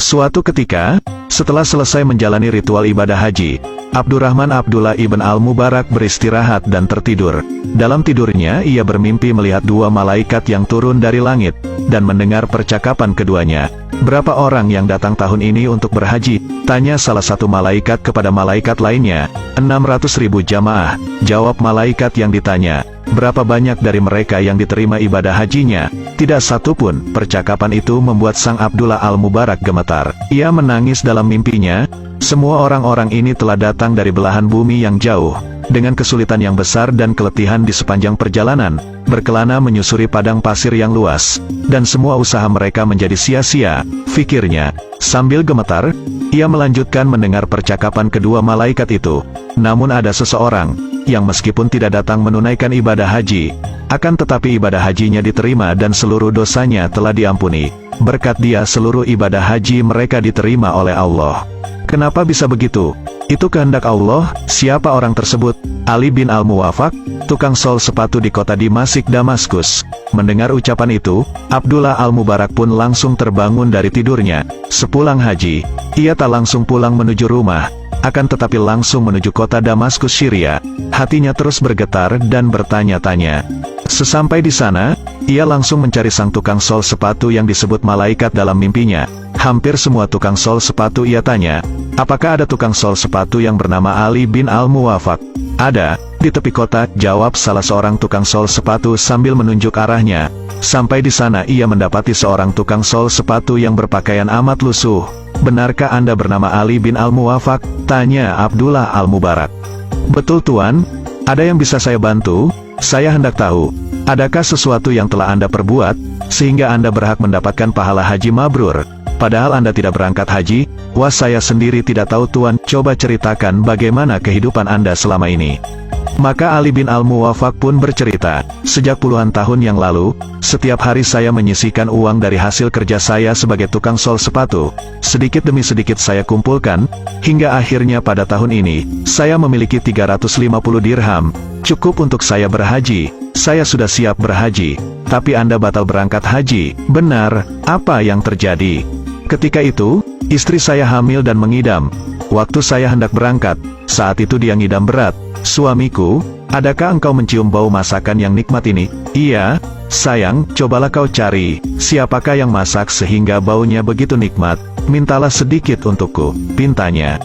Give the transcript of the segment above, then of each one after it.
Suatu ketika, setelah selesai menjalani ritual ibadah haji, Abdurrahman Abdullah ibn al-Mubarak beristirahat dan tertidur. Dalam tidurnya ia bermimpi melihat dua malaikat yang turun dari langit, dan mendengar percakapan keduanya. "Berapa orang yang datang tahun ini untuk berhaji?" tanya salah satu malaikat kepada malaikat lainnya. 600.000 jamaah, jawab malaikat yang ditanya. Berapa banyak dari mereka yang diterima ibadah hajinya? Tidak satu pun. Percakapan itu membuat sang Abdullah al-Mubarak gemetar. Ia menangis dalam mimpinya. Semua orang-orang ini telah datang dari belahan bumi yang jauh, dengan kesulitan yang besar dan keletihan di sepanjang perjalanan, berkelana menyusuri padang pasir yang luas, dan semua usaha mereka menjadi sia-sia, pikirnya. Sambil gemetar, ia melanjutkan mendengar percakapan kedua malaikat itu. Namun ada seseorang, yang meskipun tidak datang menunaikan ibadah haji, akan tetapi ibadah hajinya diterima dan seluruh dosanya telah diampuni. Berkat dia seluruh ibadah haji mereka diterima oleh Allah. Kenapa bisa begitu? Itu kehendak Allah. Siapa orang tersebut? Ali bin al-Muwafaq, tukang sol sepatu di kota Damasik, Damaskus. Mendengar ucapan itu, Abdullah al-Mubarak pun langsung terbangun dari tidurnya. Sepulang haji, ia tak langsung pulang menuju rumah, akan tetapi langsung menuju kota Damaskus, Syria. Hatinya terus bergetar dan bertanya-tanya. Sesampai di sana, ia langsung mencari sang tukang sol sepatu yang disebut malaikat dalam mimpinya. Hampir semua tukang sol sepatu ia tanya, "Apakah ada tukang sol sepatu yang bernama Ali bin al-Muwafaq?" "Ada, di tepi kota," jawab salah seorang tukang sol sepatu sambil menunjuk arahnya. Sampai di sana ia mendapati seorang tukang sol sepatu yang berpakaian amat lusuh. "Benarkah Anda bernama Ali bin al-Muwafaq?" tanya Abdullah al-Mubarak. "Betul Tuan, ada yang bisa saya bantu? Saya hendak tahu, adakah sesuatu yang telah Anda perbuat, sehingga Anda berhak mendapatkan pahala haji mabrur? Padahal Anda tidak berangkat haji." "Wah, saya sendiri tidak tahu Tuan, coba ceritakan bagaimana kehidupan Anda selama ini." Maka Ali bin al-Muwafaq pun bercerita, "Sejak puluhan tahun yang lalu, setiap hari saya menyisihkan uang dari hasil kerja saya sebagai tukang sol sepatu. Sedikit demi sedikit saya kumpulkan, hingga akhirnya pada tahun ini, saya memiliki 350 dirham, cukup untuk saya berhaji. Saya sudah siap berhaji, tapi Anda batal berangkat haji. Benar, apa yang terjadi?" "Ketika itu, istri saya hamil dan mengidam. Waktu saya hendak berangkat, saat itu dia ngidam berat. Suamiku, adakah engkau mencium bau masakan yang nikmat ini?" "Iya, sayang, cobalah kau cari, siapakah yang masak sehingga baunya begitu nikmat. Mintalah sedikit untukku," pintanya.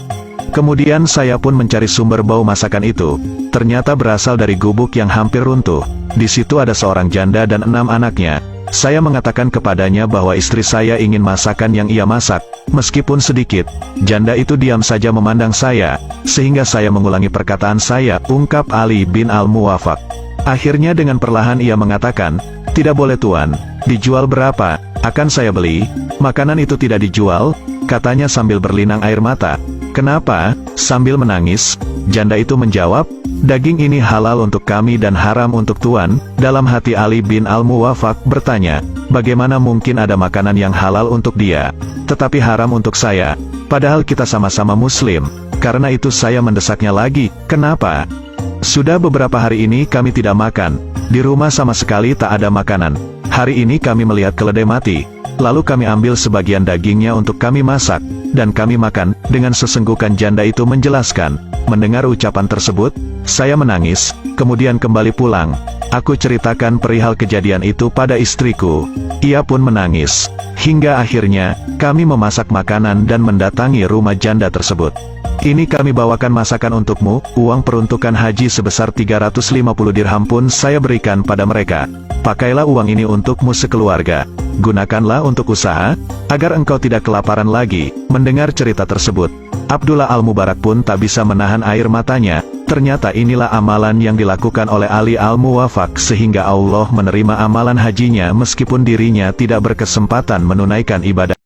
Kemudian saya pun mencari sumber bau masakan itu. Ternyata berasal dari gubuk yang hampir runtuh. Di situ ada seorang janda dan 6 anaknya. Saya mengatakan kepadanya bahwa istri saya ingin masakan yang ia masak, meskipun sedikit. Janda itu diam saja memandang saya, sehingga saya mengulangi perkataan saya, ungkap Ali bin al-Muwafaq. Akhirnya dengan perlahan ia mengatakan, "Tidak boleh Tuan, dijual berapa? Akan saya beli." "Makanan itu tidak dijual," katanya sambil berlinang air mata. "Kenapa?" sambil menangis. Janda itu menjawab, "Daging ini halal untuk kami dan haram untuk Tuan." Dalam hati Ali bin al-Muwafaq bertanya, bagaimana mungkin ada makanan yang halal untuk dia, tetapi haram untuk saya? Padahal kita sama-sama muslim. Karena itu saya mendesaknya lagi, "Kenapa?" "Sudah beberapa hari ini kami tidak makan. Di rumah sama sekali tak ada makanan. Hari ini kami melihat keledai mati. Lalu kami ambil sebagian dagingnya untuk kami masak, dan kami makan." Dengan sesenggukan janda itu menjelaskan. Mendengar ucapan tersebut, saya menangis, kemudian kembali pulang. Aku ceritakan perihal kejadian itu pada istriku. Ia pun menangis. Hingga akhirnya, kami memasak makanan dan mendatangi rumah janda tersebut. "Ini kami bawakan masakan untukmu." Uang peruntukan haji sebesar 350 dirham pun saya berikan pada mereka. "Pakailah uang ini untukmu sekeluarga. Gunakanlah untuk usaha, agar engkau tidak kelaparan lagi." Mendengar cerita tersebut, Abdullah al-Mubarak pun tak bisa menahan air matanya. Ternyata inilah amalan yang dilakukan oleh Ali al-Muwafaq sehingga Allah menerima amalan hajinya meskipun dirinya tidak berkesempatan menunaikan ibadah.